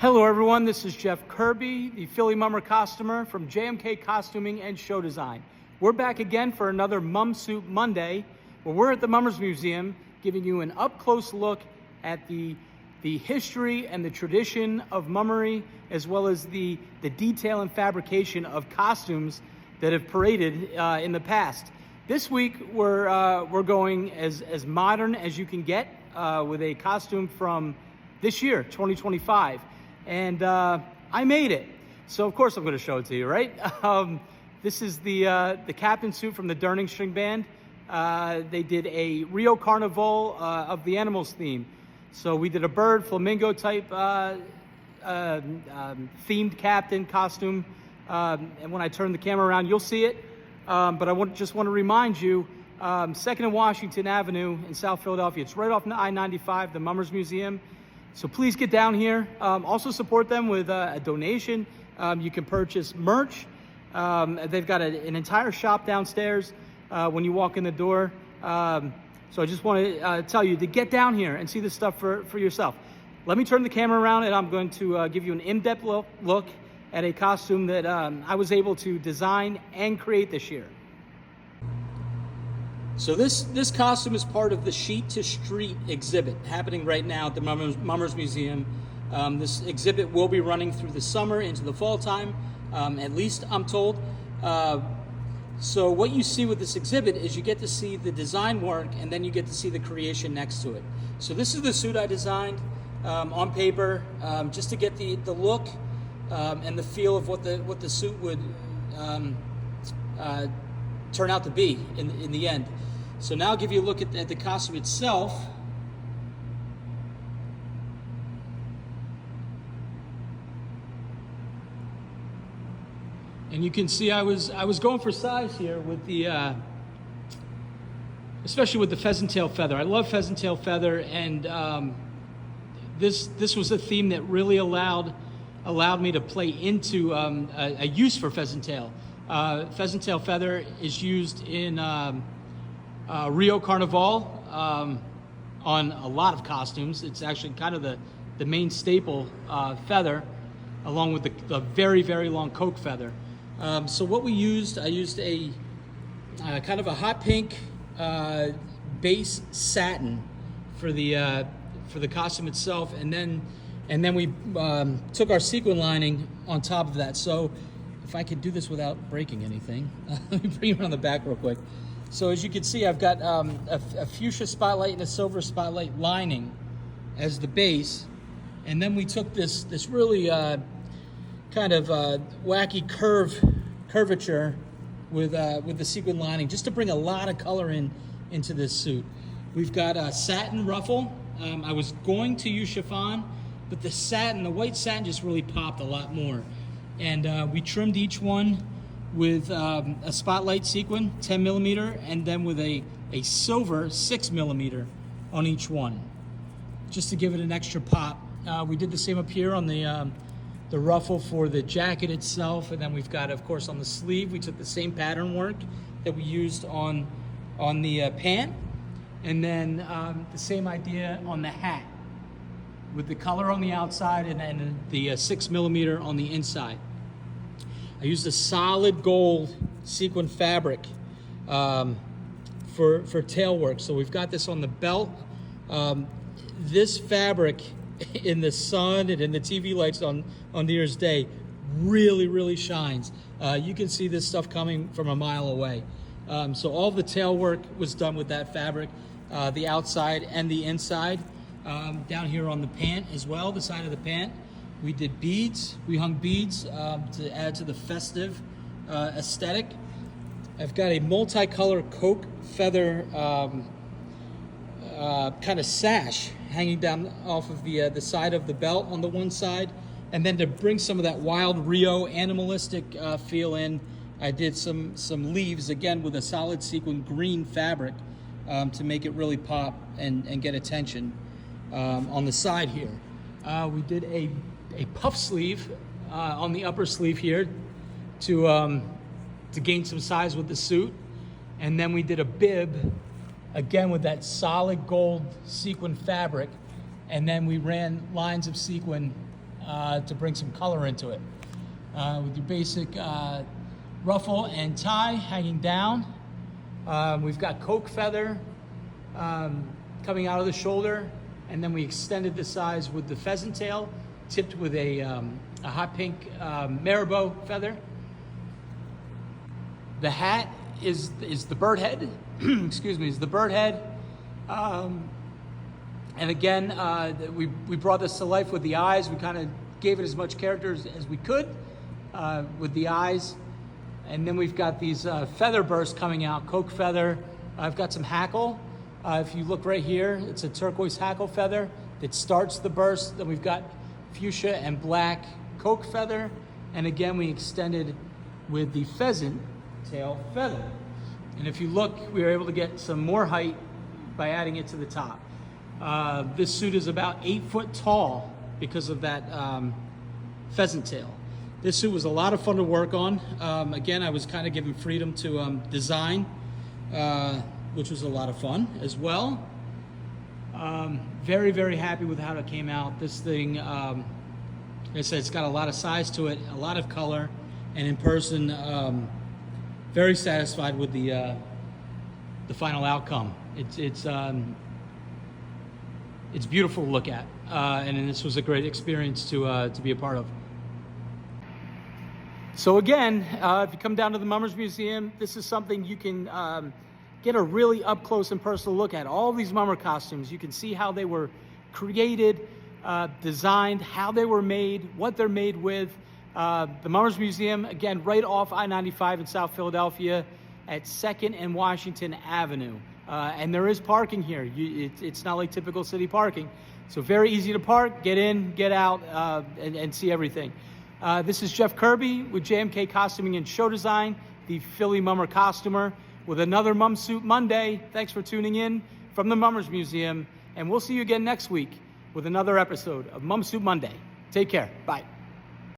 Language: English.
Hello everyone, this is Jeff Kirby, the Philly Mummer costumer from JMK Costuming and Show Design. We're back again for another Mum Suit Monday, where we're at the Mummers Museum giving you an up-close look at the history and the tradition of mummery, as well as the detail and fabrication of costumes that have paraded in the past. This week we're going as modern as you can get with a costume from this year, 2025. And I made it. So of course I'm gonna show it to you, right? This is the captain suit from the Durning String Band. They did a Rio Carnival of the animals theme. So we did a bird, flamingo type themed captain costume. And when I turn the camera around, you'll see it. But I just want to remind you, 2nd and Washington Avenue in South Philadelphia. It's right off I-95, the Mummers Museum. So please get down here. Also support them with a donation. You can purchase merch. They've got an entire shop downstairs when you walk in the door. So I just want to tell you to get down here and see this stuff for yourself. Let me turn the camera around and I'm going to give you an in-depth look at a costume that I was able to design and create this year. So this costume is part of the Sheet to Street exhibit happening right now at the Mummers Museum. This exhibit will be running through the summer into the fall time, at least I'm told. So what you see with this exhibit is you get to see the design work and then you get to see the creation next to it. So this is the suit I designed on paper, just to get the look and the feel of what the suit would turn out to be in the end. So now I'll give you a look at the costume itself. And you can see I was going for size here with the, especially with the pheasant tail feather. I love pheasant tail feather, and this was a theme that really allowed me to play into a use for pheasant tail. Pheasant tail feather is used in Rio Carnival on a lot of costumes. It's actually kind of the main staple feather, along with the very, very long coke feather. So what I used a kind of a hot pink base satin for the costume itself, and then we took our sequin lining on top of that. So if I could do this without breaking anything, let me bring it around the back real quick. So as you can see, I've got a fuchsia spotlight and a silver spotlight lining as the base, and then we took this really kind of wacky curvature with the sequin lining, just to bring a lot of color into this suit. We've got a satin ruffle. I was going to use chiffon, but the white satin just really popped a lot more. And we trimmed each one with a spotlight sequin, 10 millimeter, and then with a silver 6 millimeter on each one, just to give it an extra pop. We did the same up here on the ruffle for the jacket itself, and then we've got, of course, on the sleeve, we took the same pattern work that we used on the pant, and then the same idea on the hat, with the color on the outside and then the 6 millimeter on the inside. I used a solid gold sequin fabric for tail work. So we've got this on the belt. This fabric in the sun and in the TV lights on New Year's Day really, really shines. You can see this stuff coming from a mile away. So all the tail work was done with that fabric, the outside and the inside. Down here on the pant as well, the side of the pant. We did beads. We hung beads to add to the festive aesthetic. I've got a multicolor coke feather kind of sash hanging down off of the side of the belt on the one side. And then to bring some of that wild Rio animalistic feel in, I did some leaves, again with a solid sequin green fabric to make it really pop and get attention on the side here. We did a puff sleeve on the upper sleeve here to gain some size with the suit. And then we did a bib, again with that solid gold sequin fabric. And then we ran lines of sequin to bring some color into it. With your basic ruffle and tie hanging down. We've got coke feather coming out of the shoulder, and then we extended the size with the pheasant tail, tipped with a hot pink marabou feather. The hat is the bird head. Excuse me, is the bird head. And again, we brought this to life with the eyes. We kind of gave it as much character as we could with the eyes. And then we've got these feather bursts coming out, coke feather. I've got some hackle. If you look right here, it's a turquoise hackle feather that starts the burst. Then we've got fuchsia and black coke feather. And again, we extended with the pheasant tail feather. And if you look, we were able to get some more height by adding it to the top. This suit is about 8 foot tall because of that pheasant tail. This suit was a lot of fun to work on. Again, I was kind of given freedom to design, which was a lot of fun as well. Very, very happy with how it came out. This thing, like I said, it's got a lot of size to it, a lot of color, and in person, very satisfied with the final outcome. It's beautiful to look at, and this was a great experience to be a part of. So again, if you come down to the Mummers Museum, this is something you can get a really up close and personal look at. All these mummer costumes, you can see how they were created, designed, how they were made, what they're made with. The Mummers Museum, again, right off I-95 in South Philadelphia at 2nd and Washington Avenue. And there is parking here. It's not like typical city parking. So very easy to park, get in, get out, and see everything. This is Jeff Kirby with JMK Costuming and Show Design, the Philly Mummer Costumer, with another Mum Suit Monday. Thanks for tuning in from the Mummers Museum, and we'll see you again next week with another episode of Mum Suit Monday. Take care. Bye.